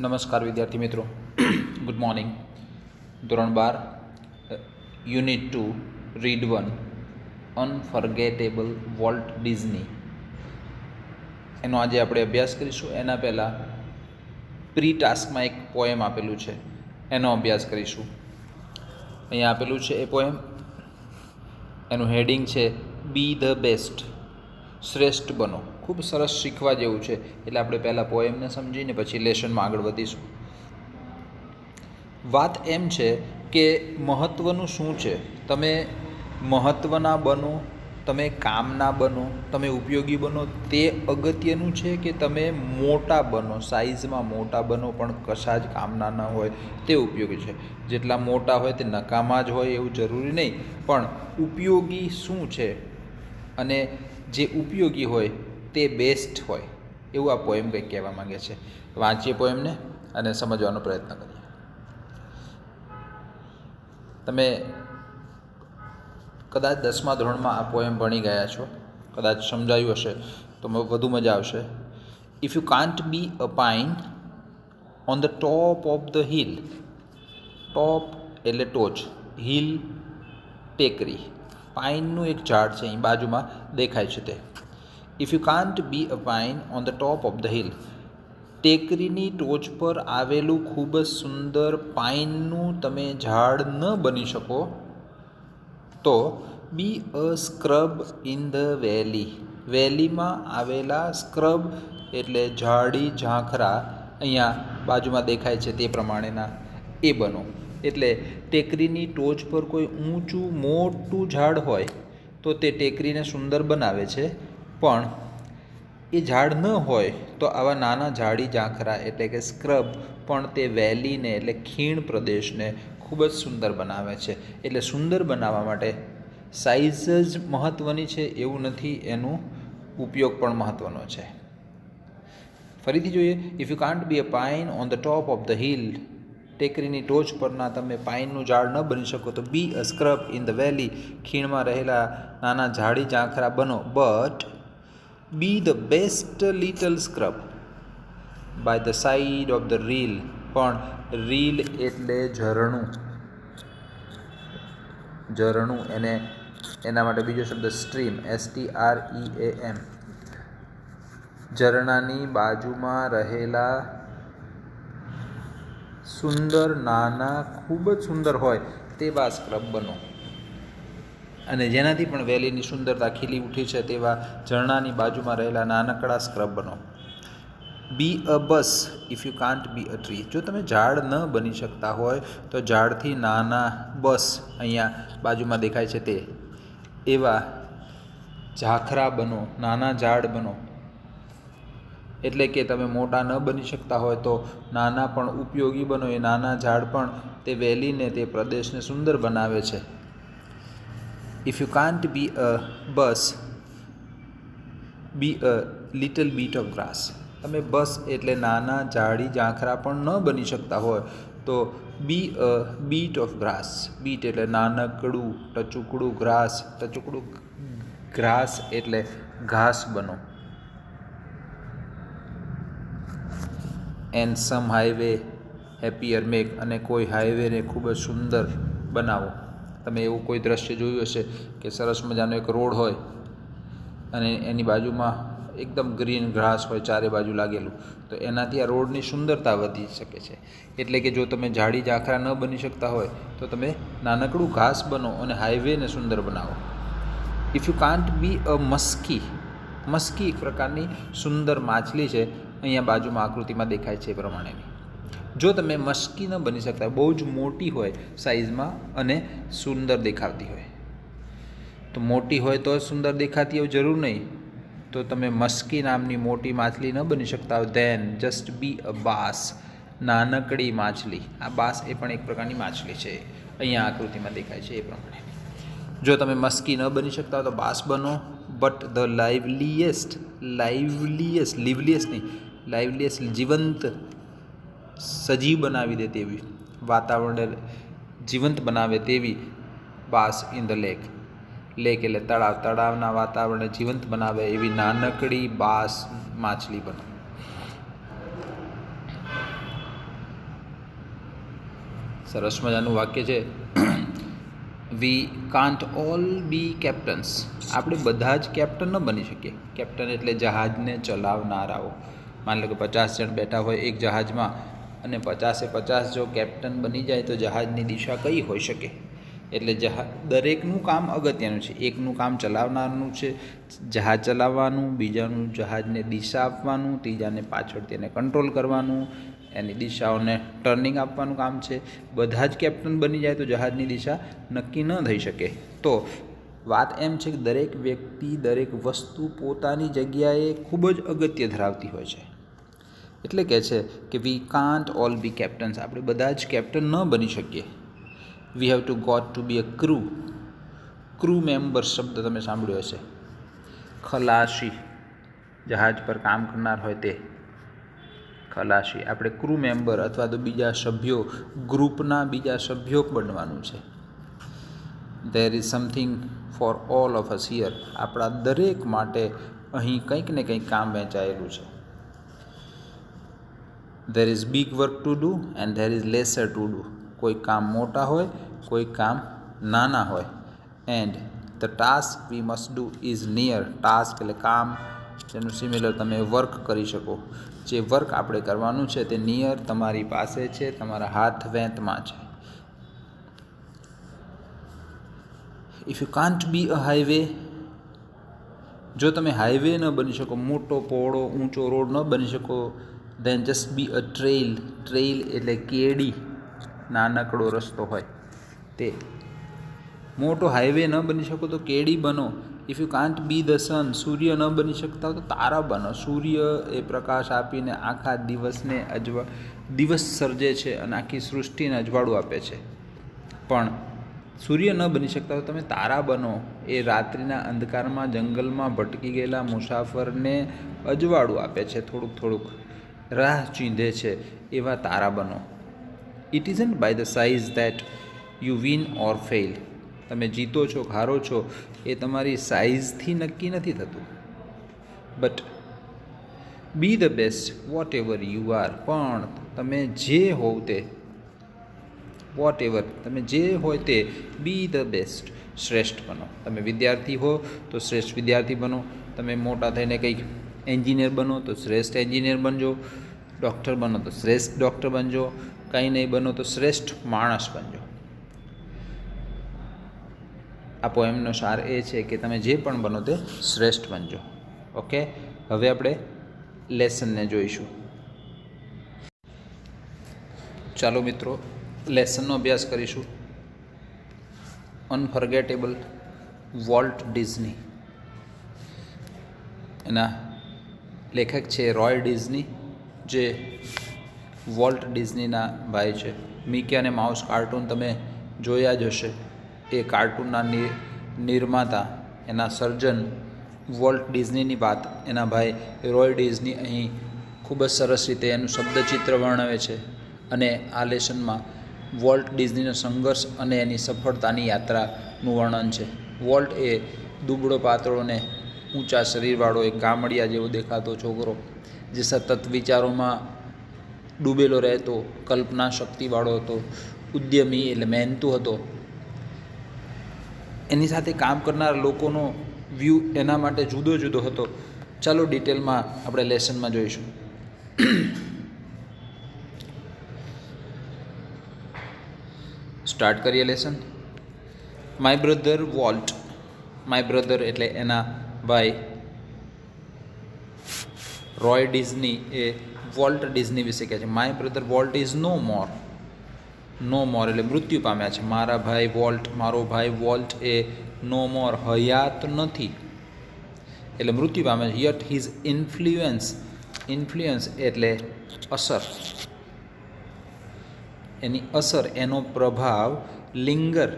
નમસ્કાર વિદ્યાર્થી મિત્રો, ગુડ મોર્નિંગ. ધોરણ 12 unit 2 read 1 unforgettable Walt Disney એનો આજે આપણે અભ્યાસ કરીશું. એના પહેલાં પ્રી ટાસ્કમાં એક પોએમ આપેલું છે, એનો અભ્યાસ કરીશું. અહીંયા આપેલું છે એ પોએમ, એનું હેડિંગ છે બી ધ બેસ્ટ, શ્રેષ્ઠ બનો. ખૂબ સરસ, શીખવા જેવું છે. એટલે આપણે પહેલાં પોએમને સમજીને પછી લેસનમાં આગળ વધીશું. વાત એમ છે કે મહત્ત્વનું શું છે, તમે મહત્ત્વના બનો, તમે કામના બનો, તમે ઉપયોગી બનો, તે અગત્યનું છે કે તમે મોટા બનો, સાઇઝમાં મોટા બનો પણ કશા જ કામના ન હોય તે ઉપયોગી છે. જેટલા મોટા હોય તે નકામા જ હોય એવું જરૂરી નહીં, પણ ઉપયોગી શું છે અને જે ઉપયોગી હોય તે બેસ્ટ હોય, એવું આ પોએમ કંઈક કહેવા માગે છે. વાંચીએ પોએમને અને સમજવાનો પ્રયત્ન કરીએ. તમે કદાચ 10મા ધોરણમાં આ પોએમ ભણી ગયા છો, કદાચ સમજાયું હશે તો વધુ મજા આવશે. If you can't be a pine on the top of the hill, top એટલે ટોચ, હિલ ટેકરી, પાઇનનું એક ઝાડ છે અહીં બાજુમાં દેખાય છે તે. If you can't be a pine on the top of the hill, ટેકરીની ટોચ પર આવેલું ખૂબ જ સુંદર પાઇનનું તમે ઝાડ ન બની શકો તો be a scrub in the વેલી, વેલીમાં આવેલા સ્ક્રબ એટલે ઝાડી ઝાંખરા, અહીંયા બાજુમાં દેખાય છે તે પ્રમાણેના એ બનો. એટલે ટેકરીની ટોચ પર કોઈ ઊંચું મોટું ઝાડ હોય તો તે ટેકરીને સુંદર બનાવે છે, પણ એ ઝાડ ન હોય તો આવા નાના ઝાડી ઝાંખરા એટલે કે સ્ક્રબ પણ તે વેલીને એટલે ખીણ પ્રદેશને ખૂબ જ સુંદર બનાવે છે. એટલે સુંદર બનાવવા માટે સાઇઝ જ મહત્ત્વની છે એવું નથી, એનું ઉપયોગ પણ મહત્ત્વનો છે. ફરીથી જોઈએ. If you can't be a pine on the top of the hill, ટેકરીની ટોચ પરના તમે પાઇનનું ઝાડ ન બની શકો તો be a scrub in the valley, ખીણમાં રહેલા નાના ઝાડી ઝાંખરા બનો. But be the best little scrub by the side of the rill, પણ રીલ એટલે ઝરણું, ઝરણું એને એના માટે બીજો શબ્દ સ્ટ્રીમ, STREAM, ઝરણાની બાજુમાં રહેલા સુંદર નાના ખૂબ જ સુંદર હોય તેવા સ્ક્રબ બનો. અને જેનાથી પણ વેલીની સુંદરતા ખીલી ઉઠી છે તેવા ઝરણાની બાજુમાં રહેલા નાનકડા સ્ક્રબ બનો. Be a bush if you can't be a tree, જો તમે ઝાડ ન બની શકતા હોય તો ઝાડથી નાના બસ, અહીંયા બાજુમાં દેખાય છે તે, એવા ઝાખરા બનો, નાના ઝાડ બનો. એટલે કે તમે મોટા ન બની શકતા હોય તો નાના પણ ઉપયોગી બનો. એ નાના ઝાડ પણ તે વેલીને, તે પ્રદેશને સુંદર બનાવે છે. If you can't be a bush, be a little bit of grass, તમે બસ એટલે નાના ઝાડી ઝાંખરા પણ ન બની શકતા હોય તો be a bit of grass, bit એટલે નાનકડું, ટચુકડું ગ્રાસ, ટચુકડું ગ્રાસ એટલે ઘાસ બનો. And sum highway happier make, અને કોઈ હાઈવેને ખૂબ જ સુંદર બનાવો. તમે એવું કોઈ દ્રશ્ય જોયું હશે કે સરસ મજાનો એક રોડ હોય અને એની બાજુમાં એકદમ ગ્રીન ગ્રાસ હોય ચારે બાજુ લાગેલું, તો એનાથી આ રોડની સુંદરતા વધી શકે છે. એટલે કે જો તમે ઝાડી ઝાંખરા ન બની શકતા હોય તો તમે નાનકડું ઘાસ બનો અને હાઈવેને સુંદર બનાવો. ઇફ યુ કાન્ટ બી અ મસ્કી, મસ્કી એક પ્રકારની સુંદર માછલી છે, અહીંયા બાજુમાં આકૃતિમાં દેખાય છે એ પ્રમાણેની. જો તમે મસ્કી ન બની શકતા, બહુ જ મોટી હોય સાઇઝમાં અને સુંદર દેખાતી હોય, તો મોટી હોય તો સુંદર દેખાતી એવું જરૂર નહીં, તો તમે મસ્કી નામની મોટી માછલી ન બની શકતા હોય, ધેન જસ્ટ બી અ બાસ, નાનકડી માછલી. આ બાસ એ પણ એક પ્રકારની માછલી છે, અહીંયા આકૃતિમાં દેખાય છે એ પ્રમાણે. જો તમે મસ્કી ન બની શકતા હોય તો બાસ બનો. બટ ધ લાઇવલીએસ્ટ, લીવલીએસ્ટ નહીં, લાઇવલીએસ્ટ જીવંત, સજીવ બનાવી દે તેવી, વાતાવરણ જીવંત બનાવે તેવી બાસ ઇન ધ લેક, લેક એટલે તળાવ, તળાવના વાતાવરણને જીવંત બનાવે એવી નાનકડી બાસ માછલી બનો. સરસ મજાનું વાક્ય છે. We can't all be captains. આપણે બધા જ કેપ્ટન ન બની શકીએ. કેપ્ટન એટલે જહાજને ચલાવનારાઓ. માની લો કે 50 જણ બેઠા હોય એક જહાજમાં અને 50 જો કેપ્ટન બની જાય તો જહાજની દિશા કઈ હોઈ શકે? એટલે દરેકનું કામ અગત્યનું છે. એકનું કામ ચલાવનારનું છે, જહાજ ચલાવવાનું, બીજાનું જહાજને દિશા આપવાનું, ત્રીજાને પાછળથી એને કંટ્રોલ કરવાનું, એની દિશાઓને ટર્નિંગ આપવાનું કામ છે. બધા જ કેપ્ટન બની જાય તો જહાજની દિશા નક્કી ન થઈ શકે. તો વાત એમ છે કે દરેક વ્યક્તિ, દરેક વસ્તુ પોતાની જગ્યાએ ખૂબ જ અગત્ય ધરાવતી હોય છે. એટલે કહે છે કે we can't all be captains. આપણે બધા જ કેપ્ટન ન બની શકીએ. We have to got to be a crew. Crew member શબ્દ તમે સાંભળ્યો હશે. ખલાસી, જહાજ પર કામ કરનાર હોય તે ખલાસી. આપણે ક્રૂ મેમ્બર અથવા તો બીજા સભ્યો, ગ્રુપના બીજા સભ્યો બનવાનું છે. There is something for all of us here. આપણા દરેક માટે અહીં કંઈક ને કંઈક કામ વહેંચાયેલું છે. There is big work to do and there is laser two do. કોઈ કામ મોટા હોય, કોઈ કામ નાના હોય. And the task we must do is near. Task એટલે કામ, જેનું સિમિલર તમે વર્ક કરી શકો. જે વર્ક આપણે કરવાનું છે તે નિયર, તમારી પાસે છે, તમારા હાથ વેંતમાં છે. If you can't be a highway, જો તમે હાઈવે ન બની શકો, મોટો પહોળો ઊંચો રોડ ન બની શકો, then just be a trail. Trail એટલે કેડી, નાનકડો રસ્તો હોય તે. મોટો હાઈવે ન બની શકો તો કેડી બનો. If you can't be the sun, સૂર્ય ન બની શકતા તો તારા બનો. સૂર્ય એ પ્રકાશ આપીને આખા દિવસને દિવસ સર્જે છે અને આખી સૃષ્ટિને અજવાળું આપે છે. પણ સૂર્ય ન બની શકતા તો તમે તારા બનો. એ રાત્રિના અંધકારમાં જંગલમાં ભટકી ગયેલા મુસાફરને અજવાળું આપે છે, થોડુંક થોડુંક રાહ ચીંધે છે. એવા તારા બનો. It isn't by the size that you win or fail. તમે જીતો છો, હારો છો, એ તમારી સાઇઝથી નક્કી નથી થતું. But be the best whatever you are. પણ તમે જે હોવ તે, વોટ એવર, તમે જે હોય તે, બી ધ બેસ્ટ, શ્રેષ્ઠ બનો. તમે વિદ્યાર્થી હો તો શ્રેષ્ઠ વિદ્યાર્થી બનો. તમે મોટા થઈને કંઈક એન્જિનિયર બનો તો શ્રેષ્ઠ એન્જિનિયર બનજો. ડૉક્ટર બનો તો શ્રેષ્ઠ ડૉક્ટર બનજો. કંઈ નહીં બનો તો શ્રેષ્ઠ માણસ બનજો. આ પોએમનો સાર એ છે કે તમે જે પણ બનો તે શ્રેષ્ઠ બનજો. ઓકે, હવે આપણે લેસનને જોઈશું. ચાલો મિત્રો, લેસનનો અભ્યાસ કરીશું. Unforgettable Walt Disney. એના લેખક છે રોય ડિઝની, જે વોલ્ટ ડિઝનીના ભાઈ છે. મિકી અને માઉસ કાર્ટૂન તમે જોયા જ હશે. એ કાર્ટૂનના નિર્માતા, એના સર્જન વોલ્ટ ડિઝનીની વાત એના ભાઈ રોય ડિઝની અહીં ખૂબ જ સરસ રીતે એનું શબ્દચિત્ર વર્ણવે છે. અને આ લેસનમાં વોલ્ટ ડિઝનીનો સંઘર્ષ અને એની સફળતાની યાત્રાનું વર્ણન છે. વોલ્ટ એ દુબળો પાતળો ને ઊંચા શરીરવાળો એક ગામડિયા જેવો દેખાતો છોકરો, જે સતત વિચારોમાં ડૂબેલો રહેતો, કલ્પના શક્તિવાળો હતો, ઉદ્યમી એટલે મહેનતુ હતો. એની સાથે કામ કરનાર લોકોનો વ્યૂ એના માટે જુદો જુદો હતો. ચાલો ડિટેલમાં આપણે લેસનમાં જોઈશું. સ્ટાર્ટ કરીએ lesson. My brother Walt. My brother એટલે એના ભાઈ રોય ડિઝની એ વોલ્ટ ડિઝની વિશે કહે છે. My brother Walt is no more. No more એટલે મૃત્યુ પામ્યા છે. મારા ભાઈ વોલ્ટ, મારો ભાઈ વોલ્ટ એ નો મોર, હયાત નથી એટલે મૃત્યુ પામ્યા છે. Yet his influence. ઇન્ફ્લુઅન્સ એટલે અસર, એની અસર, એનો પ્રભાવ લિંગર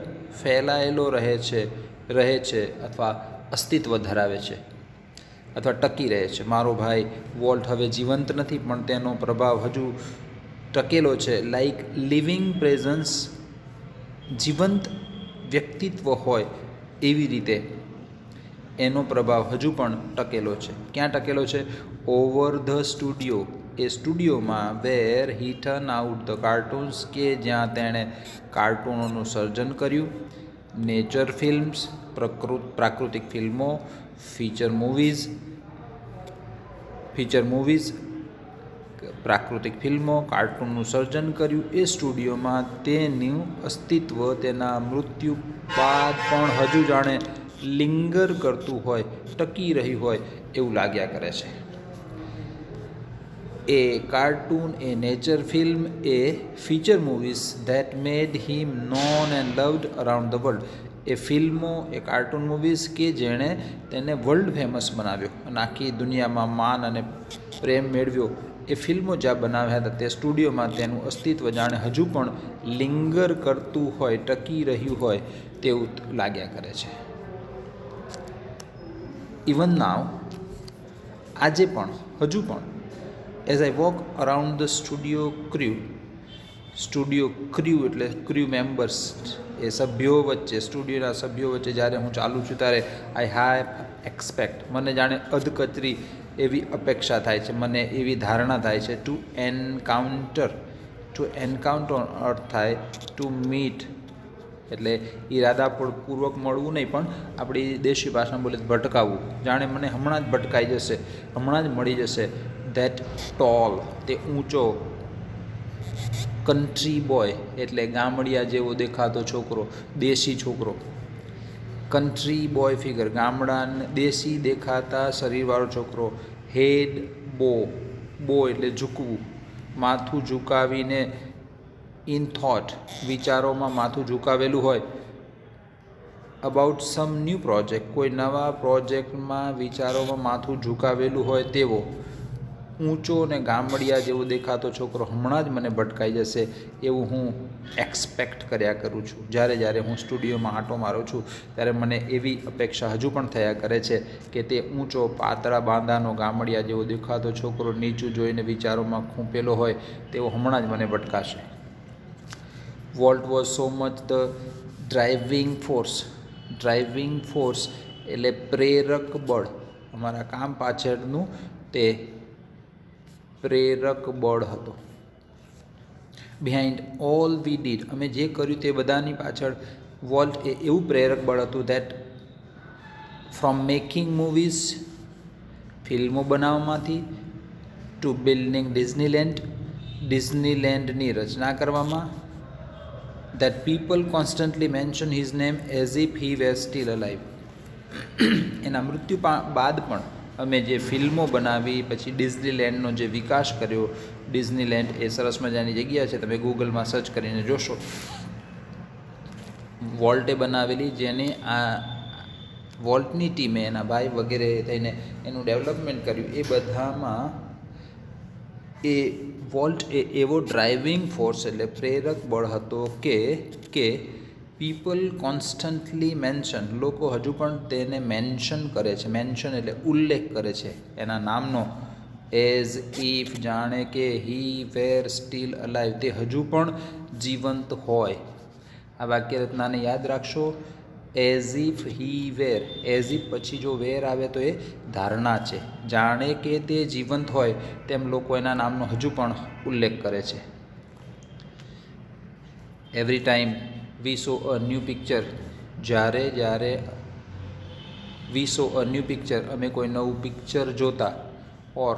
ફેલાયેલો રહે છે અથવા અસ્તિત્વ ધરાવે છે અથવા ટકી રહે છે. મારો ભાઈ વોલ્ટ હવે જીવંત નથી પણ તેનો પ્રભાવ હજુ ટકેલો છે. લાઈક લિવિંગ પ્રેઝન્સ, જીવંત વ્યક્તિત્વ હોય એવી રીતે એનો પ્રભાવ હજુ પણ ટકેલો છે. ક્યાં ટકેલો છે? ઓવર ધ સ્ટુડિયો, એ સ્ટુડિયોમાં વેર હી ટર્ન આઉટ ધ કાર્ટૂન્સ કે જ્યાં તેણે કાર્ટૂનોનું સર્જન કર્યું, નેચર ફિલ્મ્સ પ્રાકૃતિક ફિલ્મો, ફીચર મૂવીઝ પ્રાકૃતિક ફિલ્મો, કાર્ટૂનનું સર્જન કર્યું. એ સ્ટુડિયોમાં તેનું અસ્તિત્વ તેના મૃત્યુ બાદ પણ હજુ જાણે લિંગર કરતું હોય, ટકી રહ્યું હોય એવું લાગ્યા કરે છે. એ કાર્ટૂન, એ નેચર ફિલ્મ, એ feature movies that made him known and loved around the world. એ ફિલ્મો, એ કાર્ટૂન મૂવીઝ કે જેણે તેને વર્લ્ડ ફેમસ બનાવ્યો અને આખી દુનિયામાં માન અને પ્રેમ મેળવ્યો. એ ફિલ્મો જ્યાં બનાવ્યા હતા તે સ્ટુડિયોમાં તેનું અસ્તિત્વ જાણે હજુ પણ લિંગર કરતું હોય, ટકી રહ્યું હોય તેવું લાગ્યા કરે છે. ઇવન નાવ, આજે પણ, હજુ પણ, as I walk around the studio crew એટલે ક્ર્યુ મેમ્બર્સ, એ સભ્યો વચ્ચે, સ્ટુડિયોના સભ્યો વચ્ચે જ્યારે હું ચાલું છું ત્યારે આઈ હેવ એક્સપેક્ટ, મને જાણે અધકચરી એવી અપેક્ષા થાય છે, મને એવી ધારણા થાય છે. ટુ એન્કાઉન્ટર અર્થ થાય ટુ મીટ, એટલે ઈરાદાપૂર્વક મળવું નહીં, પણ આપણી દેશી ભાષામાં બોલે ભટકાવવું, જાણે મને હમણાં જ ભટકાઈ જશે, હમણાં જ મળી જશે. ધેટ ટોલ, તે ઊંચો. કન્ટ્રી બોય એટલે ગામડિયા જેવો દેખાતો છોકરો, દેશી છોકરો. કન્ટ્રી બોય ફિગર, ગામડા દેશી દેખાતા શરીરવાળો છોકરો. હેડ બો એટલે ઝૂકવું, માથું ઝુકાવીને. ઇન થોટ, વિચારોમાં માથું ઝુકાવેલું હોય. અબાઉટ સમ ન્યૂ પ્રોજેક્ટ, કોઈ નવા પ્રોજેક્ટમાં વિચારોમાં માથું ઝુકાવેલું હોય તેવો. ઊંચો અને ગામડિયા જેવો દેખાતો છોકરો હમણાં જ મને ભટકાઈ જશે એવું હું એક્સપેક્ટ કર્યા કરું છું. જ્યારે હું સ્ટુડિયોમાં આંટો મારું છું ત્યારે મને એવી અપેક્ષા હજુ પણ થયા કરે છે કે તે ઊંચો, પાતળા બાંધાનો, ગામડિયા જેવો દેખાતો છોકરો નીચું જોઈને વિચારોમાં ખૂંપેલો હોય તેવો હમણાં જ મને ભટકાશે. Walt was so much the driving force એટલે પ્રેરક બળ, અમારા કામ પાછળનું તે પ્રેરક બળ હતો. બિહાઇન્ડ ઓલ વી ડીડ, અમે જે કર્યું તે બધાની પાછળ વોલ્ટ એ એવું પ્રેરક બળ હતું. ધેટ ફ્રોમ મેકિંગ મૂવીઝ, ફિલ્મો બનાવવામાંથી, ટુ બિલ્ડિંગ ડિઝનીલેન્ડની રચના કરવામાં. That people constantly mention his name as if he were still alive. એના મૃત્યુ બાદ પણ અમે જે ફિલ્મો બનાવી, પછી ડિઝનીલેન્ડનો જે વિકાસ કર્યો. ડિઝનીલેન્ડ એ સરસ મજાની જગ્યા છે, તમે ગૂગલમાં સર્ચ કરીને જોશો. વોલ્ટે બનાવેલી, જેને આ વોલ્ટની ટીમે, એના ભાઈ વગેરે થઈને એનું ડેવલપમેન્ટ કર્યું. એ બધામાં એ વોલ્ટ એ એવો ડ્રાઇવિંગ ફોર્સ એટલે પ્રેરક બળ હતો કે પીપલ કોન્સ્ટન્ટલી મેન્શન, લોકો હજુ પણ તેને મેન્શન કરે છે. મેન્શન એટલે ઉલ્લેખ કરે છે એના નામનો. એઝ ઇફ, જાણે કે. હી વેર સ્ટીલ અલાઇવ, તે હજુ પણ જીવંત હોય. આ વાક્ય રચનાને યાદ રાખશો. As if he were, as if પછી જો વેર આવે તો એ ધારણા છે. જાણે કે તે જીવંત હોય તેમ લોકો એના નામનો હજુ પણ ઉલ્લેખ કરે છે. Every time V so a new picture, જ્યારે વી સો અ ન્યૂ પિક્ચર, અમે કોઈ નવું પિક્ચર જોતા. Or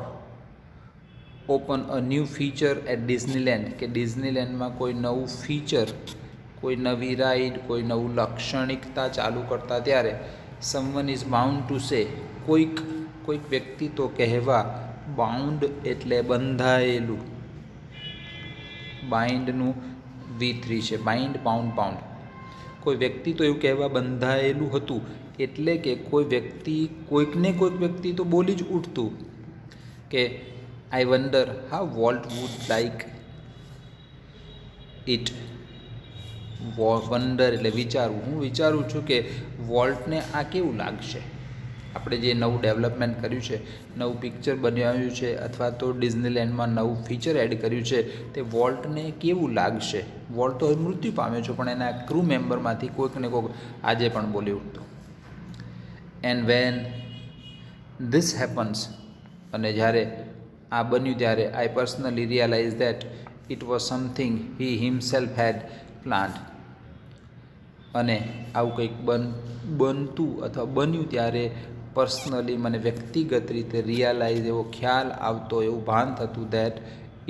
open a new feature at Disneyland, કે ડિઝનીલેન્ડમાં કોઈ નવું ફીચર, કોઈ નવી રાઈડ, કોઈ નવું લાક્ષણિકતા ચાલુ કરતા ત્યારે. Someone is bound to say, કોઈક વ્યક્તિ તો કહેવા. બાઉન્ડ એટલે બંધાયેલું, બાઇન્ડનું V3 છે, બાઇન્ડ, પાઉન્ડ. કોઈ વ્યક્તિ તો એવું કહેવા બંધાયેલું હતું, એટલે કે કોઈ વ્યક્તિ, કોઈક વ્યક્તિ તો બોલી જ ઉઠતું કે I wonder how Walt would like it. Wonder એટલે વિચારવું. હું વિચારું છું કે વોલ્ટને આ કેવું લાગશે. આપણે જે નવું ડેવલપમેન્ટ કર્યું છે, નવું પિક્ચર બનાવ્યું છે, અથવા તો ડિઝનીલેન્ડમાં નવું ફીચર એડ કર્યું છે, તે વોલ્ટને કેવું લાગશે. વોલ્ટ તો મૃત્યુ પામ્યો છે, પણ એના ક્રૂ મેમ્બરમાંથી કોઈક આજે પણ બોલી ઉઠતું. એન્ડ વેન ધીસ હેપન્સ, અને જ્યારે આ બન્યું ત્યારે I personally realize that it was something he himself had planned. અને આવું કંઈક બનતું અથવા બન્યું ત્યારે પર્સનલી મને વ્યક્તિગત રીતે રિયલાઇઝ એવો ખ્યાલ આવતો, એવું ભાન થતું દેટ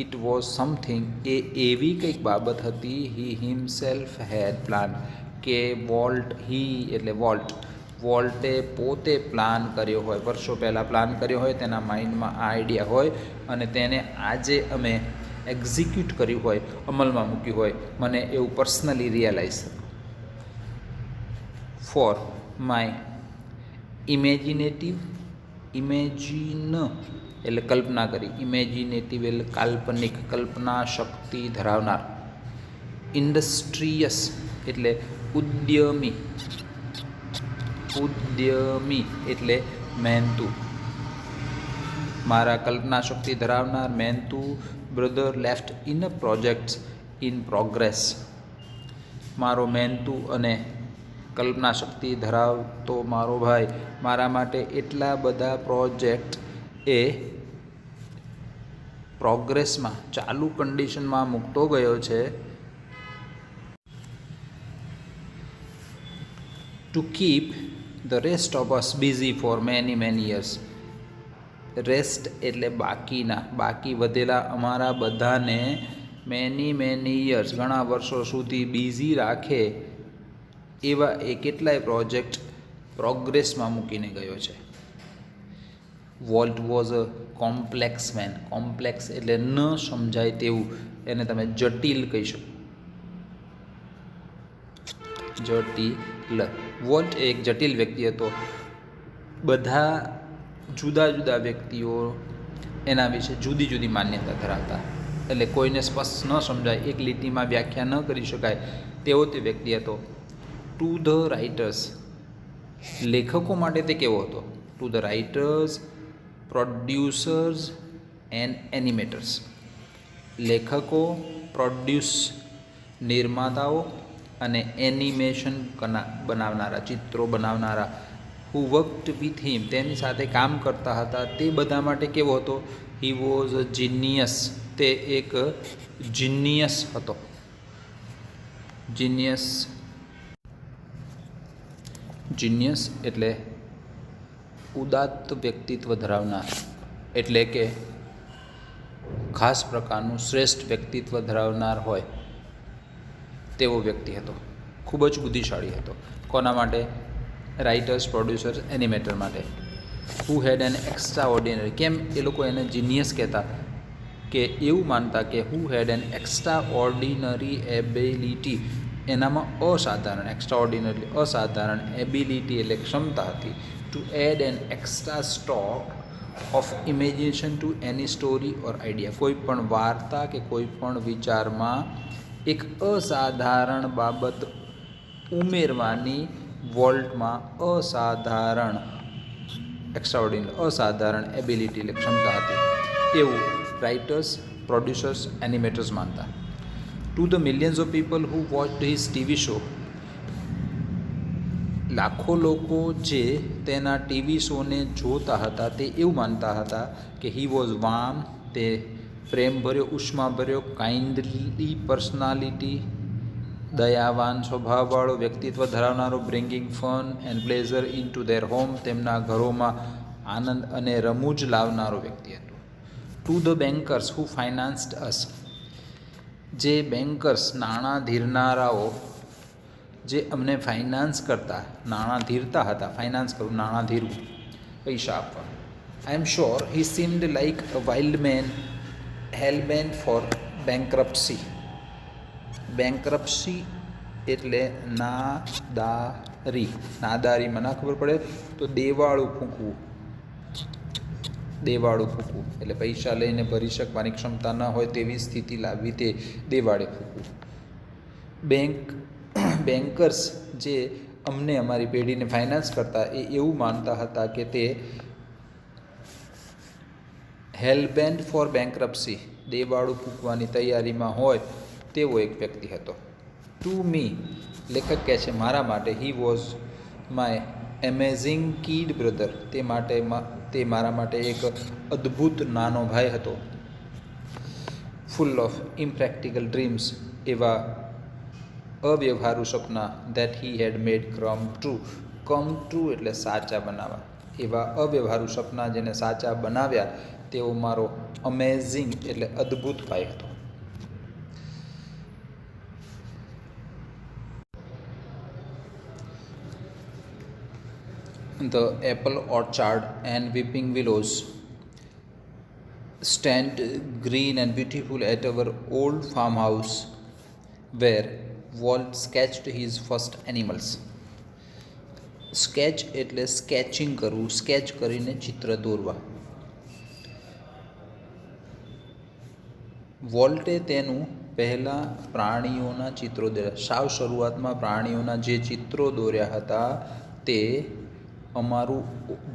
ઇટ વોઝ સમથિંગ, એ એવી કંઈક બાબત હતી હી હિમસેલ્ફ હેડ પ્લાન, કે વોલ્ટે પોતે પ્લાન કર્યો હોય, વર્ષો પહેલાં પ્લાન કર્યો હોય, તેના માઇન્ડમાં આ આઈડિયા હોય અને તેને આજે અમે એક્ઝિક્યુટ કર્યું હોય, અમલમાં મૂક્યું હોય, મને એવું પર્સનલી રિયલાઇઝ થતું. ફોર માય ઇમેજિન એટલે કલ્પના કરી, ઇમેજિનેટિવ એટલે કાલ્પનિક, કલ્પના શક્તિ ધરાવનાર. ઇન્ડસ્ટ્રીયસ એટલે ઉદ્યમી એટલે મહેનતુ. મારા કલ્પના શક્તિ ધરાવનાર મહેનતુ brother left in projects in progress. મારો મહેનતુ અને કલ્પના શક્તિ ધરાવતો મારો ભાઈ મારા માટે એટલા બધા પ્રોજેક્ટ એ પ્રોગ્રેસમાં, ચાલુ કન્ડિશનમાં મૂકતો ગયો છે. To keep the rest of us busy for many years. Rest એટલે બાકી વધેલા અમારા બધાને મેની યર્સ, ઘણા વર્ષો સુધી બિઝી રાખે એવા એ કેટલાય પ્રોજેક્ટ પ્રોગ્રેસમાં મૂકીને ગયો છે. Walt was a complex man. Complex એટલે ન સમજાય તેવું, એને તમે જટિલ કહી શકો. જટિલ. વોલ્ટ એક જટિલ વ્યક્તિ હતો. બધા જુદા જુદા વ્યક્તિઓ એના વિશે જુદી જુદી માન્યતા ધરાવતા, એટલે કોઈને સ્પષ્ટ ન સમજાય, એક લીટીમાં વ્યાખ્યા ન કરી શકાય તેવો તે વ્યક્તિ હતો. ટુ ધ રાઇટર્સ, લેખકો માટે તે કેવો હતો? To the writers, producers and animators. લેખકો, નિર્માતાઓ અને એનિમેશન બનાવનારા, ચિત્રો બનાવનારા, હુ વર્કડ વિથ હિમ, તેની સાથે કામ કરતા હતા, તે બધા માટે કેવો હતો? હી વોઝ અ જીનિયસ, તે એક જીનિયસ હતો. જીનિયસ એટલે ઉદાત્ત વ્યક્તિત્વ ધરાવનાર, એટલે કે ખાસ પ્રકારનું શ્રેષ્ઠ વ્યક્તિત્વ ધરાવનાર હોય તેવો વ્યક્તિ હતો. ખૂબ જ બુદ્ધિશાળી હતો. કોના માટે? રાઇટર્સ, પ્રોડ્યુસર્સ, એનિમેટર માટે. હુ હેડ એન એક્સ્ટ્રા ઓર્ડિનરી, કેમ એ લોકો એને જીનિયસ કહેતા? કે એવું માનતા કે who had an extra ordinary ability, એનામાં અસાધારણ, એક્સ્ટ્રા ઓર્ડિનરી અસાધારણ, એબિલિટી એટલે ક્ષમતા હતી. To add an extra stock of imagination to any story or idea, કોઈ પણ વાર્તા કે કોઈ પણ વિચારમાં એક અસાધારણ બાબત ઉમેરવાની વોલ્ટમાં અસાધારણ, એક્સ્ટ્રાઓર્ડિનરી અસાધારણ એબિલિટી એટલે ક્ષમતા હતી, એવું રાઇટર્સ, પ્રોડ્યુસર્સ, એનિમેટર્સ માનતા. To the millions of people who watched his TV show, લાખો લોકો જે તેના ટીવી શોને જોતા હતા તે એવું માનતા હતા કે હી વોઝ વાર્મ, તે પ્રેમભર્યો, ઉષ્માભર્યો, કાઇન્ડલી પર્સનાલિટી, દયાવાન સ્વભાવવાળો વ્યક્તિત્વ ધરાવનારો, bringing fun and pleasure in to their home, તેમના ઘરોમાં આનંદ અને રમૂજ લાવનારો વ્યક્તિ હતો. To the bankers who financed us, જે બેન્કર્સ, નાણાં ધીરનારાઓ, જે અમને ફાઇનાન્સ કરતા, નાણાં ધીરતા હતા, ફાઇનાન્સ કરવું, નાણાં ધીરવું, પૈસા આપવા. I am sure he seemed like a wild man hellbent for bankruptcy. Bankruptcy એટલે નાદારીમાં ના ખબર પડે તો દેવાળું ફૂંકવું એટલે પૈસા લઈને ભરી શકવાની ક્ષમતા ન હોય તેવી સ્થિતિ લાવવી, તે દેવાળે ફૂંકવું. બેન્કર્સ જે અમને, અમારી પેઢીને ફાઇનાન્સ કરતા, એ એવું માનતા હતા કે તે હેલબેન્ટ ફોર બેન્કરપ્સી, દેવાળું ફૂંકવાની તૈયારીમાં હોય તેવો એક વ્યક્તિ હતો. ટુ મી, લેખક કહે છે મારા માટે, he was my amazing kid brother, તે મારા માટે એક અદ્ભુત નાનો ભાઈ હતો, ફૂલ ઓફ ઇમ્પ્રેક્ટિકલ ડ્રીમ્સ, એવા અવ્યવહારુ સપના that he head made come true એટલે સાચા બનાવવા, એવા અવ્યવહારુ સપના જેને સાચા બનાવ્યા તેવો મારો અમેઝિંગ એટલે અદ્ભુત ભાઈ હતો. The apple orchard and weeping willows stand green and beautiful at our old farmhouse where Walt sketched his first animals. Sketch એટલે સ્કેચિંગ કરવું, સ્કેચ કરીને ચિત્ર દોરવા. વોલ્ટે તેનું પહેલાં પ્રાણીઓના ચિત્રો દોર્યા. સાવ શરૂઆતમાં પ્રાણીઓના જે ચિત્રો દોર્યા હતા તે અમારું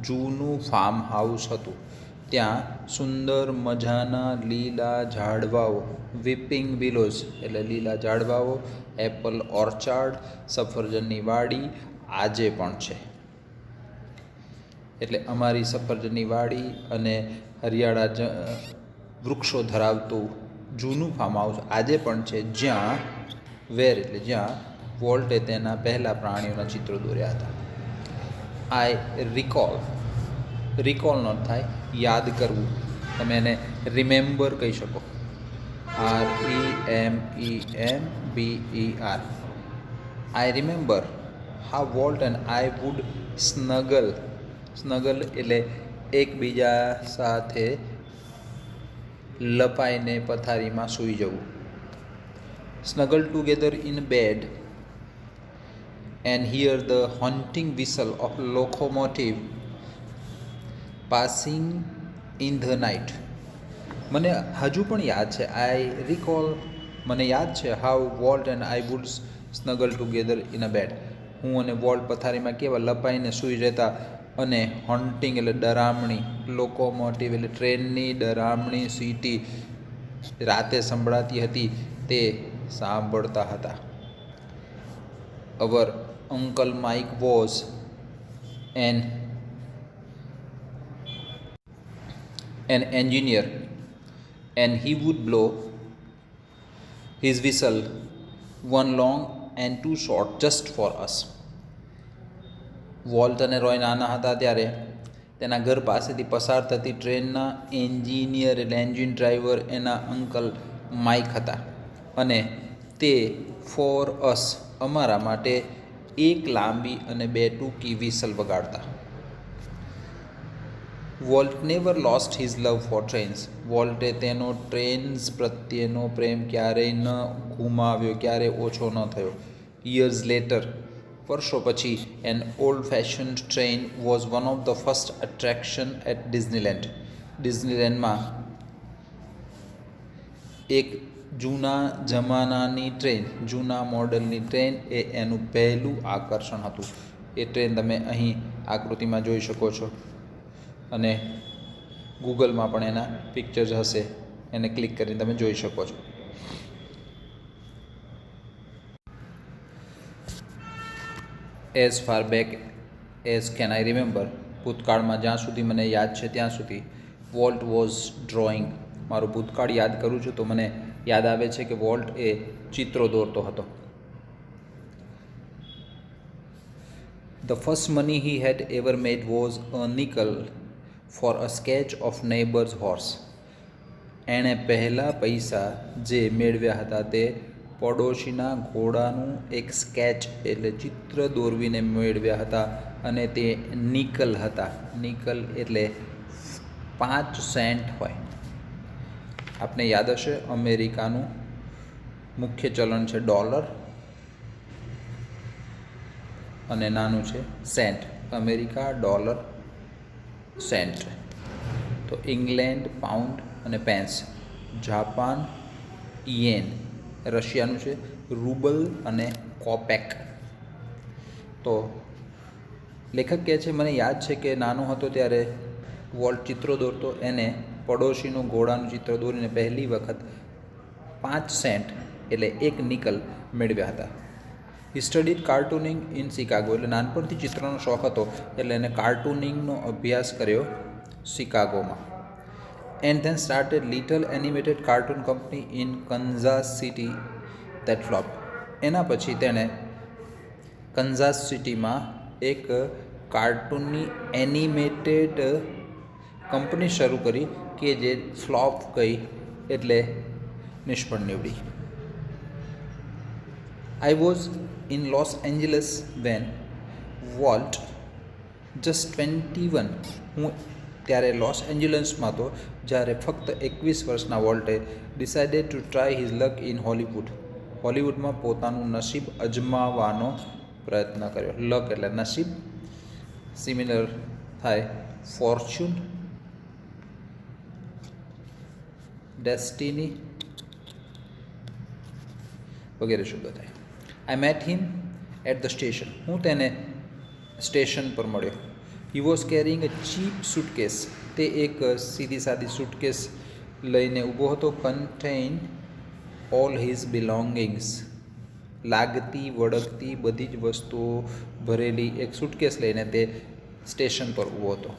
જૂનું ફાર્મ હાઉસ હતું. ત્યાં સુંદર મજાના લીલા ઝાડવાઓ, વીપિંગ વિલોઝ એટલે લીલા ઝાડવાઓ, એપલ ઓર્ચાર્ડ સફરજનની વાડી આજે પણ છે. એટલે અમારી સફરજનની વાડી અને હરિયાળા વૃક્ષો ધરાવતું જૂનું ફાર્મ હાઉસ આજે પણ છે, જ્યાં એટલે જ્યાં વોલ્ટે તેના પહેલાં પ્રાણીઓના ચિત્રો દોર્યા હતા. આઈ રિકોલ ન થાય, યાદ કરવું, તમે એને રિમેમ્બર કહી શકો. REMEMBER. I remember how Walt and I would snuggle એટલે એકબીજા સાથે લપાઈને પથારીમાં સૂઈ જવું. Snuggle together in bed and hear the haunting whistle of locomotive passing in the night. મને હજુ પણ યાદ છે, મને યાદ છે how Walt and I would snuggle together in a bed. હું અને વોલ્ટ પથારીમાં કેવા લપાઈને સૂઈ રહેતા અને હોન્ટિંગ એટલે ડરામણી, લોકોમોટિવ એટલે ટ્રેનની ડરામણી સીટી રાતે સંભળાતી હતી તે સાંભળતા હતા. Our uncle Mike was an engineer and he would blow his whistle, one long and two short, just for us. Volt અને રોય નાના હતા ત્યારે તેના ઘર પાસેથી પસાર થતી ટ્રેનના એન્જિનિયર એટલે એન્જિન ડ્રાઈવર એના અંકલ માઇક હતા અને તે ફોર અસ અમારા માટે એક લાંબી અને બે ટૂંકી વિસલ વગાડતા. Walt never lost his love for trains. વોલ્ટે તેનો ટ્રેન્સ પ્રત્યેનો પ્રેમ ક્યારેય ન ગુમાવ્યો, ક્યારેય ઓછો ન થયો. યર્સ લેટર, વર્ષો પછી, an old fashioned train was one of the first attraction at Disneyland. ડિઝનીલેન્ડમાં એક જૂના જમાનાની ટ્રેન, જૂના મોડલની ટ્રેન એ એનું પહેલું આકર્ષણ હતું. એ ટ્રેન તમે અહીં આકૃતિમાં જોઈ શકો છો અને ગૂગલમાં પણ એના પિક્ચર્સ હશે, એને ક્લિક કરીને તમે જોઈ શકો છો. As far back as can I remember, ભૂતકાળમાં જ્યાં સુધી મને યાદ છે ત્યાં સુધી, વોલ્ટ વોઝ ડ્રોઈંગ. મારું ભૂતકાળ યાદ કરું છું તો મને યાદ આવે છે કે વોલ્ટ એ ચિત્રો દોરતો હતો. The first money he had ever made was a nickel for a sketch of neighbour's horse. એણે પહેલાં પૈસા જે મેળવ્યા હતા તે પડોશીના ઘોડાનું એક સ્કેચ એટલે ચિત્ર દોરવીને મેળવ્યા હતા અને તે નિકલ હતા. નિકલ એટલે 5 સેન્ટ હોય. આપને યાદ હશે અમેરિકાનું મુખ્ય ચલણ છે ડોલર અને નાનું છે સેન્ટ. America dollar, cent. તો ઇંગ્લેન્ડ પાઉન્ડ અને પેન્સ. Japan yen. રશિયાનું છે રૂબલ અને કોપેક. તો લેખક કહે છે, મને યાદ છે કે નાનો હતો ત્યારે વોલ્ટ ચિત્રો દોરતો, એને પડોશીનું ઘોડાનું ચિત્ર દોરીને પહેલી વખત 5 સેન્ટ એટલે 1 નિકલ મેળવ્યા હતા. હી સ્ટડીડ કાર્ટૂનિંગ ઇન શિકાગો. એટલે નાનપણથી ચિત્રનો શોખ હતો એટલે એને કાર્ટૂનિંગનો અભ્યાસ કર્યો શિકાગોમાં. and then started little animated cartoon company in Kansas City that flopped. એના પછી તેણે કન્ઝાસ સિટીમાં એક કાર્ટૂનની એનિમેટેડ કંપની શરૂ કરી કે જે ફ્લોપ ગઈ એટલે નિષ્ફળ નીવડી. I was in Los Angeles when Walt, just 21, હું ત્યારે લોસ એન્જલસમાં હતો જ્યારે ફક્ત 21 વર્ષના વોલ્ટે decided to try his luck in Hollywood. હોલિવૂડમાં પોતાનું નસીબ અજમાવવાનો પ્રયત્ન કર્યો. લક એટલે નસીબ, સિમિલર થાય ફોર્ચ્યુન, ડેસ્ટિની વગેરે શબ્દો થાય. I met him at the station. હું તેને સ્ટેશન પર મળ્યો. He was carrying a cheap suitcase. તે એક સીધી સાદી સૂટકેસ લઈને ઊભો હતો. Contain all his belongings. લાગતી વળગતી બધી જ વસ્તુઓ ભરેલી એક સૂટકેસ લઈને તે સ્ટેશન પર ઊભો હતો.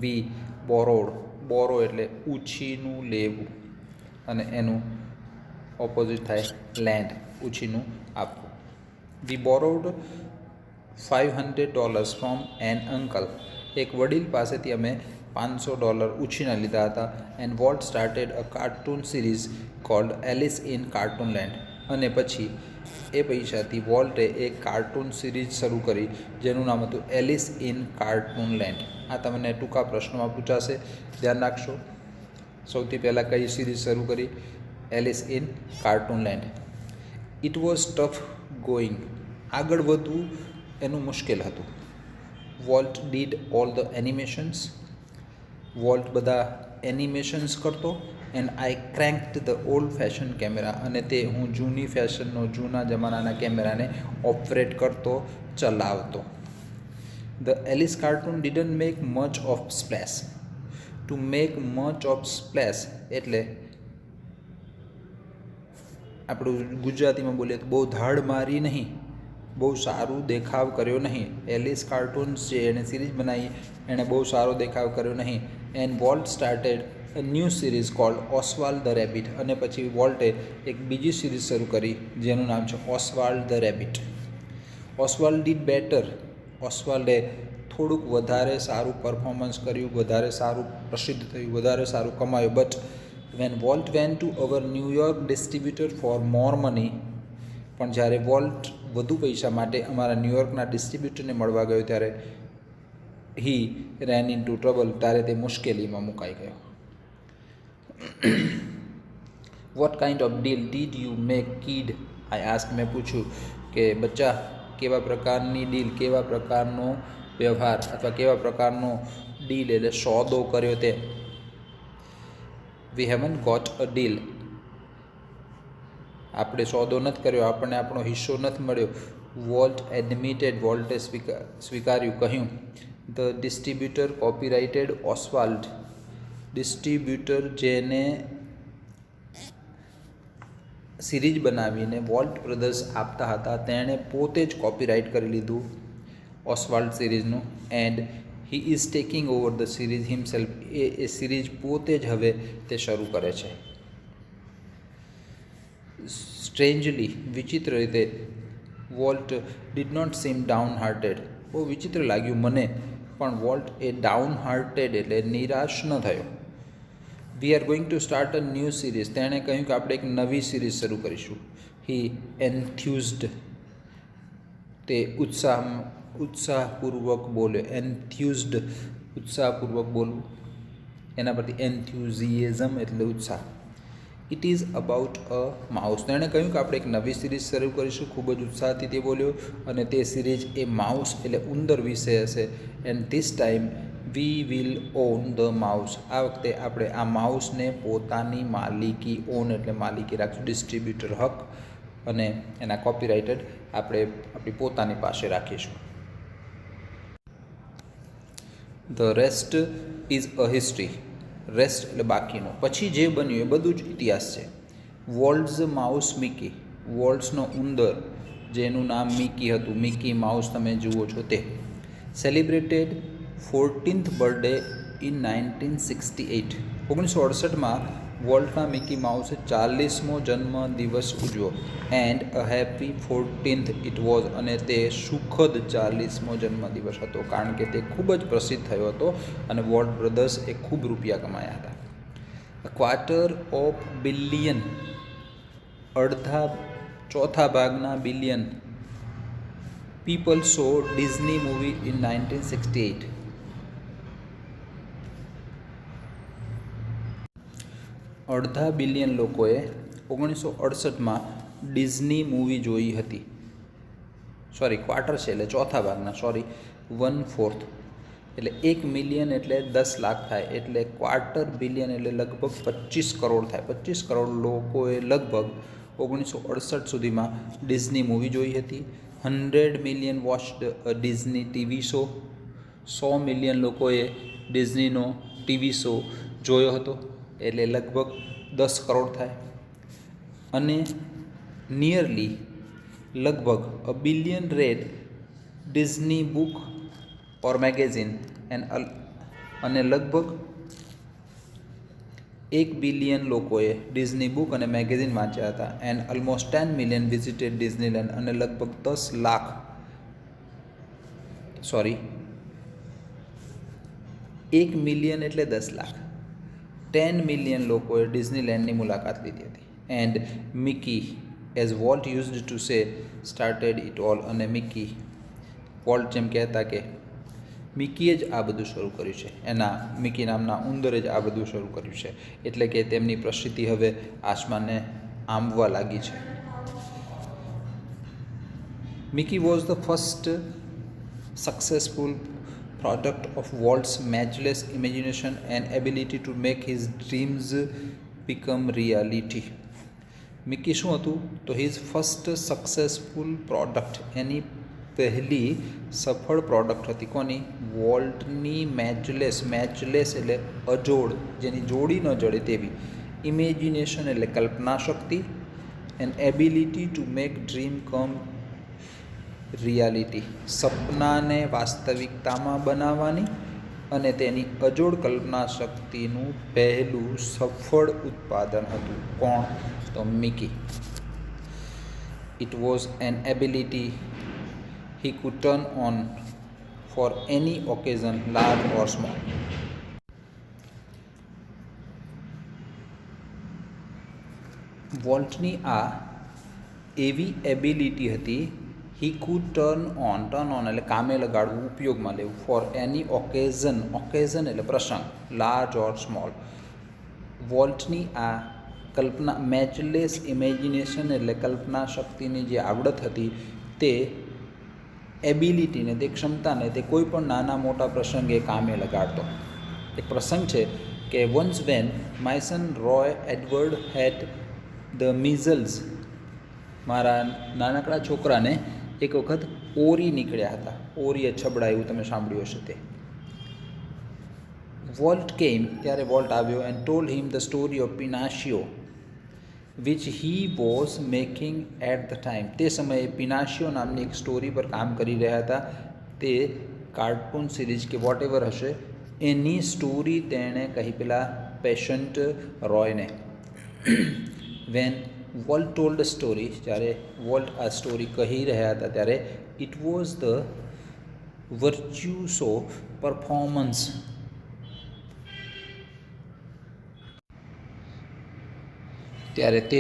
વી બોરોડ. બોરો એટલે ઉછીનું લેવું અને એનું ઓપોઝિટ થાય લેન્ડ, ઉછીનું આપવું. We borrowed $500 from an uncle. એક વડીલ પાસેથી અમે $500 ઉછીના લીધા હતા. And Walt started a cartoon series called Alice in cartoon Land. અને પછી એ પૈસાથી વોલ્ટે એક કાર્ટૂન સિરીઝ શરૂ કરી જેનું નામ હતું એલિસ ઇન કાર્ટૂન લેન્ડ. આ તમને ટૂંકા પ્રશ્નમાં પૂછાશે, ધ્યાન રાખશો. સૌથી પહેલાં કઈ સિરીઝ શરૂ કરી? Alice in cartoon land. It was tough going. આગળ વધવું એનું મુશ્કેલ હતું. Walt did all the animations. Walt બધા એનિમેશન્સ કરતો. And I cranked the old fashion camera. અને તે હું જૂની ફેશનનો, જૂના જમાનાના કેમેરાને ઓપરેટ કરતો, ચલાવતો. The Alice cartoon didn't make much of splash. To make much of splash એટલે આપણું ગુજરાતીમાં બોલીએ તો બહુ ધાડ મારી નહીં, બહુ સારું દેખાવ કર્યો નહીં. એલિસ કાર્ટૂન્સ જે એણે સિરીઝ બનાવી એણે બહુ સારો દેખાવ કર્યો નહીં. And Walt started a new series called Oswald the rabbit. અને પછી વોલ્ટે એક બીજી સિરીઝ શરૂ કરી જેનું નામ છે Oswald the rabbit. Oswald did better. ઓસ્વાલ્ડે થોડુંક વધારે સારું પરફોર્મન્સ કર્યું, વધારે સારું પ્રસિદ્ધ થયું, વધારે સારું કમાયું. But when Walt went to our New York distributor for more money. પણ જ્યારે વોલ્ટ વધુ પૈસા માટે અમારા ન્યૂયોર્કના ડિસ્ટ્રીબ્યુટરને મળવા ગયો ત્યારે હી રેન ઇન ટુ ટ્રબલ. ત્યારે તે મુશ્કેલીમાં મુકાઈ ગયો. What kind of deal did you make kid? I ask. મેં પૂછ્યું કે બચ્ચા કેવા પ્રકારની ડીલ, કેવા પ્રકારનો વ્યવહાર અથવા કેવા પ્રકારનો ડીલ એટલે સોદો કર્યો તે. વી હેવન્ટ ગોટ અ ડીલ. આપણે સોદો નથી કર્યો, આપણને આપણો હિસ્સો નથી મળ્યો. Volt admitted. વોલ્ટે સ્વીકાર્યું, કહ્યું. The distributor copyrighted Oswald. Distributor જેને સિરીઝ બનાવીને વોલ્ટ બ્રધર્સ આપતા હતા તેણે પોતે જ કોપીરાઇટ કરી લીધું ઓસ્વાલ્ડ સિરીઝનું. And he is taking over the series himself. એ સિરીઝ પોતે જ હવે તે શરૂ કરે છે. સ્ટ્રેન્જલી. વિચિત્ર રીતે. Walt did not seem downhearted. બહુ વિચિત્ર લાગ્યું મને, પણ વોલ્ટ એ ડાઉન હાર્ટેડ એટલે નિરાશ ન થયો. We are going to start a new series. તેણે કહ્યું કે આપણે એક નવી સિરીઝ શરૂ કરીશું. હી એન્થ્યુઝડ. તે ઉત્સાહપૂર્વક બોલ્યો. એન્થ્યુઝડ ઉત્સાહપૂર્વક બોલવું, એના પરથી એન્થ્યુઝિઝમ એટલે ઉત્સાહ. It is about a mouse. તેણે કહ્યું કે આપણે એક નવી સિરીઝ શરૂ કરીશું. ખૂબ જ ઉત્સાહથી તે બોલ્યો. અને તે સિરીઝ એ માઉસ એટલે ઉંદર વિશે હશે. And this time we will on the mouse. આ વખતે આપણે આ માઉસને પોતાની માલિકી, ઓન એટલે માલિકી રાખશું, ડિસ્ટ્રીબ્યુટર હક, અને એના કોપીરાઇટેડ આપણે આપણી પોતાની પાસે રાખીશું. The rest is a history. Rest એટલે બાકીનું. પછી જે બન્યું એ બધું જ ઇતિહાસ છે. વોલ્ટ્સ માઉસ મિકી. વોલ્ટ્સનો ઉંદર જેનું નામ મિકી હતું, મિકી માઉસ તમે જુઓ છો તે, સેલિબ્રેટેડ 14th બર્થડે ઇન 1968. 1968માં વોલ્ટના મિકી માઉસે 40મો જન્મદિવસ ઉજવ્યો. And a happy 14th it was, અને તે સુખદ 40મો જન્મદિવસ હતો કારણ કે તે ખૂબ જ પ્રસિદ્ધ થયો હતો અને વોલ્ટ બ્રધર્સે ખૂબ રૂપિયા કમાયા હતા. $250 બિલિયન, ચોથા ભાગના billion people saw Disney movie in 1968. અડધા બિલિયન લોકોએ 1968માં ડિઝની મૂવી જોઈ હતી. ક્વાર્ટર છે એટલે ચોથા ભાગના, 1/4, એટલે 1 મિલિયન એટલે 10 લાખ થાય, એટલે ક્વાર્ટર બિલિયન એટલે લગભગ 25 કરોડ થાય. 25 કરોડ લોકોએ લગભગ 1968 સુધીમાં ડિઝની મૂવી જોઈ હતી. 100 મિલિયન વોચ્ડ અ ડિઝની ટીવી શો. 100 મિલિયન લોકોએ ડિઝનીનો ટીવી શો જોયો હતો, એટલે લગભગ 10 કરોડ થાય. અને નિયરલી લગભગ અ billion red Disney book or magazine અને લગભગ 1 બિલિયન લોકોએ ડિઝની બુક અને મેગેઝિન વાંચ્યા હતા. And almost 10 million visited Disneyland, અને લગભગ 1 મિલિયન એટલે 10 લાખ, 10 મિલિયન લોકોએ ડિઝનીલેન્ડની મુલાકાત લીધી હતી. And Mickey, as volt used to say, started it all, અને વોલ્ટ જેમ કહેતા કે મિકીએ જ આ બધું શરૂ કર્યું છે, મિકી નામના ઉંદરે જ આ બધું શરૂ કર્યું છે. એટલે કે તેમની પ્રસિદ્ધિ હવે આસમાને આંબવા લાગી છે. Mickey was the first successful product of Walt's matchless imagination and ability to make his dreams become reality. Mickey શું હતું? તો હિઝ ફર્સ્ટ સક્સેસફુલ પ્રોડક્ટ, એની પહેલી સફળ પ્રોડક્ટ હતી. કોની? વોલ્ટની મેચલેસ એટલે અજોડ, જેની જોડી ન જડે તેવી. ઇમેજિનેશન એટલે કલ્પના શક્તિ. And ability to make dream come reality, સપનાને વાસ્તવિકતામાં બનાવવાની, અને તેની અજોડ કલ્પના શક્તિનું પહેલું સફળ ઉત્પાદન હતું. કોણ? તો Mickey. It was an ability he could turn on for any occasion, large or small. વોલ્ટની આ એવી એબિલિટી હતી, he could turn on એટલે કામે લગાડવું, ઉપયોગમાં લેવું, for any occasion એટલે પ્રસંગ, large or small. વોલ્ટની આ કલ્પના, મેચલેસ ઇમેજિનેશન એટલે કલ્પના શક્તિની જે આવડત હતી, તે એબિલિટીને, તે ક્ષમતાને તે કોઈ પણ નાના મોટા પ્રસંગે કામે લગાડતો. એક પ્રસંગ છે કે once when my son Roy Edward had the measles, મારા નાનકડા છોકરાને એક વખત ઓરી નીકળ્યા હતા. ઓરીએ છબડા, એવું તમે સાંભળ્યું હશે તે. વોલ્ટ કેમ, ત્યારે વોલ્ટ આવ્યો, and told him the story of Pinocchio which he was making at the time. તે સમયે પિનાશિયો નામની એક સ્ટોરી પર કામ કરી રહ્યા હતા. તે કાર્ટૂન સિરીઝ કે વોટ એવર હશે, એની સ્ટોરી તેણે કહી પેલા પેશન્ટ રોયને. When Walt told the story, જ્યારે વોલ્ટ આ સ્ટોરી કહી રહ્યા હતા ત્યારે, it was the virtuoso performance, ત્યારે તે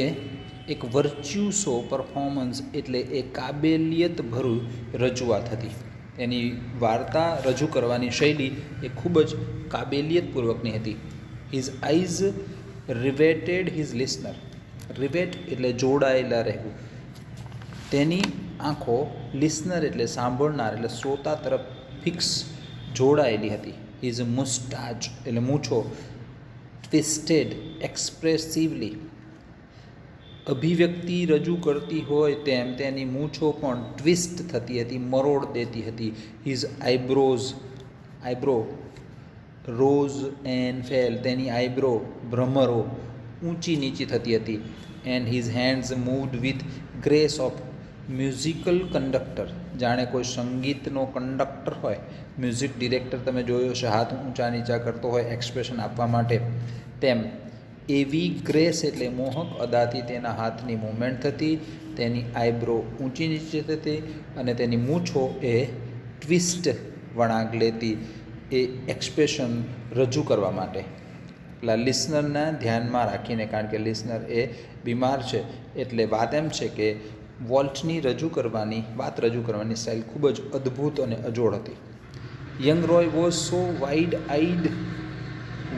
એક વર્ચ્યુસો પરફોર્મન્સ એટલે એક કાબેલિયતભરું રજૂઆત હતી. એની વાર્તા રજૂ કરવાની શૈલી એ ખૂબ જ કાબેલિયતપૂર્વકની હતી. His eyes riveted his listener, rivet એટલે જોડાયેલા રહેવું, તેની આંખો લિસનર એટલે સાંભળનાર એટલે શ્રોતા તરફ ફિક્સ જોડાયેલી હતી. હિઝ મુસ્ટાચ એટલે મૂછો ટ્વિસ્ટેડ એક્સપ્રેસિવલી, અભિવ્યક્તિ રજૂ કરતી હોય તેમ તેની મૂછો પણ ટ્વિસ્ટ થતી હતી, મરોડ દેતી હતી. His eyebrow rose and fail, તેની આઈબ્રો ભ્રમરો ઊંચી નીચી થતી હતી. And his hands moved with grace of musical conductor, જાણે કોઈ સંગીતનો કંડક્ટર હોય, મ્યુઝિક ડિરેક્ટર તમે જોયો હશે, હાથ ઊંચા નીચા કરતો હોય એક્સપ્રેશન આપવા માટે. તેમ એવી ગ્રેસ એટલે મોહક અદાથી તેના હાથની મૂવમેન્ટ થતી, તેની આઈબ્રો ઊંચી નીચે થતી અને તેની મૂછો એ ટ્વિસ્ટ વળાંક લેતી, એ એક્સપ્રેશન રજૂ કરવા માટે. પેલા લિસનરના ધ્યાનમાં રાખીને, કારણ કે લિસનર એ બીમાર છે, એટલે વાત એમ છે કે વોલ્ટની વાત રજૂ કરવાની સ્ટાઇલ ખૂબ જ અદ્ભુત અને અજોડ હતી. Young Roy was so wide eyed,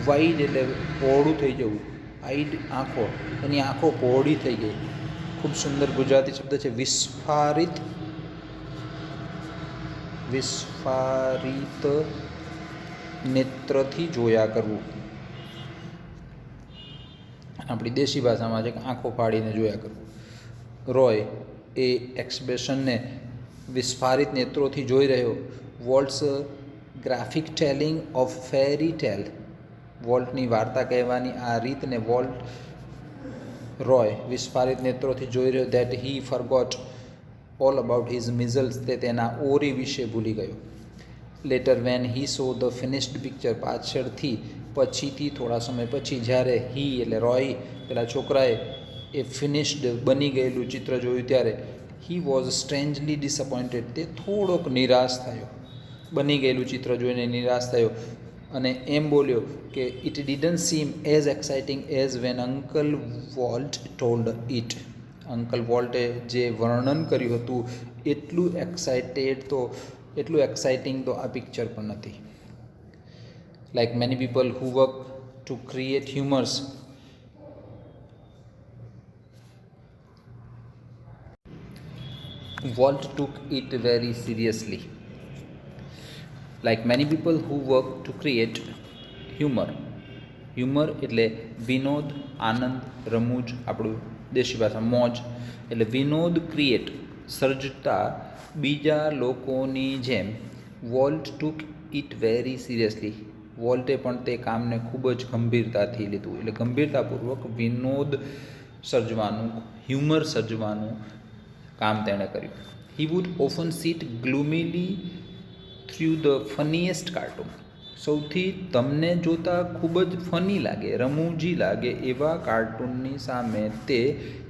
wide એટલે પહોળું થઈ જવું, આઈડ આંખો, એની આંખો પહોળી થઈ ગઈ. ખૂબ સુંદર ગુજરાતી શબ્દ છે વિસ્ફારિત, વિસ્ફારિત નેત્રથી જોયા કરવું. આપણી દેશી ભાષામાં છે કે આંખો ફાડીને જોયા કરવું. રોય એ એક્સપ્રેશનને વિસ્ફારિત નેત્રોથી જોઈ રહ્યો. વોલ્ટ્સ ગ્રાફિક ટેલિંગ ઓફ ફેરી ટેલ, વોલ્ટની વાર્તા કહેવાની આ રીતને રોય વિસ્ફારિત નેત્રોથી જોઈ રહ્યો. That he forgot all about his measles, તે તેના ઓરી વિશે ભૂલી ગયો. Letter when he so the finished picture, પછીથી થોડા સમય પછી જ્યારે હી એટલે રોય પેલા છોકરાએ એ ફિનિશ્ડ બની ગયેલું ચિત્ર જોયું ત્યારે હી વોઝ સ્ટ્રેન્જલી ડિસઅપોઇન્ટેડ, તે થોડોક નિરાશ થયો. બની ગયેલું ચિત્ર જોઈને નિરાશ થયો અને એમ બોલ્યો કે it didn't seem as exciting as when uncle Walt told it. Uncle વોલ્ટે જે વર્ણન કર્યું હતું એટલું એક્સાઇટિંગ તો આ પિક્ચર પણ નથી. Like many people who work to create humours, Walt took it very seriously. Like many people who work to create humor. Humor એટલે વિનોદ, આનંદ, રમૂજ, આપણું દેશી ભાષા મોજ. એટલે વિનોદ ક્રિએટ, સર્જતા બીજા લોકોની જેમ. Walt took it very seriously, વોલ્ટે પણ તે કામને ખૂબ જ ગંભીરતાથી લીધું. એટલે ગંભીરતાપૂર્વક વિનોદ સર્જવાનું, હ્યુમર સર્જવાનું કામ તેણે કર્યું. He would often sit gloomily through the funniest cartoon, સૌથી તમને જોતાં ખૂબ જ ફની લાગે, રમૂજી લાગે એવા કાર્ટૂનની સામે તે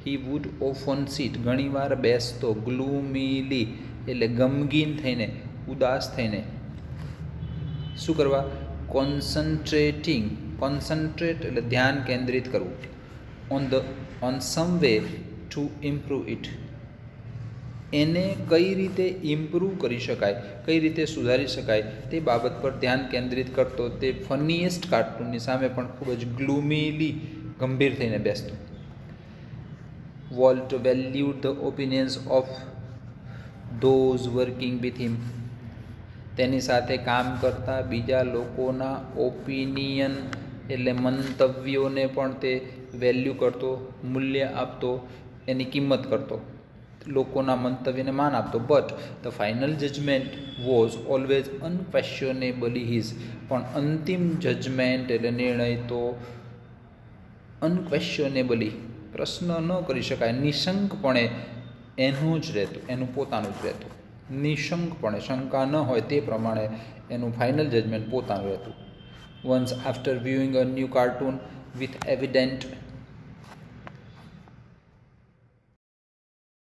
હી વુડ ઓફન સીટ ઘણીવાર બેસતો, ગ્લુમીલી એટલે ગમગીન થઈને, ઉદાસ થઈને. શું કરવા? કોન્સન્ટ્રેટ એટલે ધ્યાન કેન્દ્રિત કરવું. On some way to improve it, એને કઈ રીતે ઇમ્પ્રૂવ કરી શકાય, કઈ રીતે સુધારી શકાય તે બાબત પર ધ્યાન કેન્દ્રિત કરતો. તે ફનીએસ્ટ કાર્ટૂનની સામે પણ ખૂબ જ ગ્લુમીલી, ગંભીર થઈને બેસતો. Volt valued the opinions of those working with him, તેની સાથે કામ કરતા બીજા લોકોના ઓપિનિયન એટલે મંતવ્યોને પણ તે વેલ્યુ કરતો, મૂલ્ય આપતો, એની કિંમત કરતો, લોકોના મંતવ્યને માન આપતો. But the final judgement was always unquestionably his, પણ અંતિમ જજમેન્ટ એટલે નિર્ણય તો અનક્વેશ્ચનેબલી, પ્રશ્ન ન કરી શકાય, નિશંકપણે એનું જ રહેતું, એનું પોતાનું જ રહેતું. નિશંકપણે, શંકા ન હોય તે પ્રમાણે એનું ફાઇનલ જજમેન્ટ પોતાનું રહેતું. Once after viewing a new cartoon with એવિડન્ટ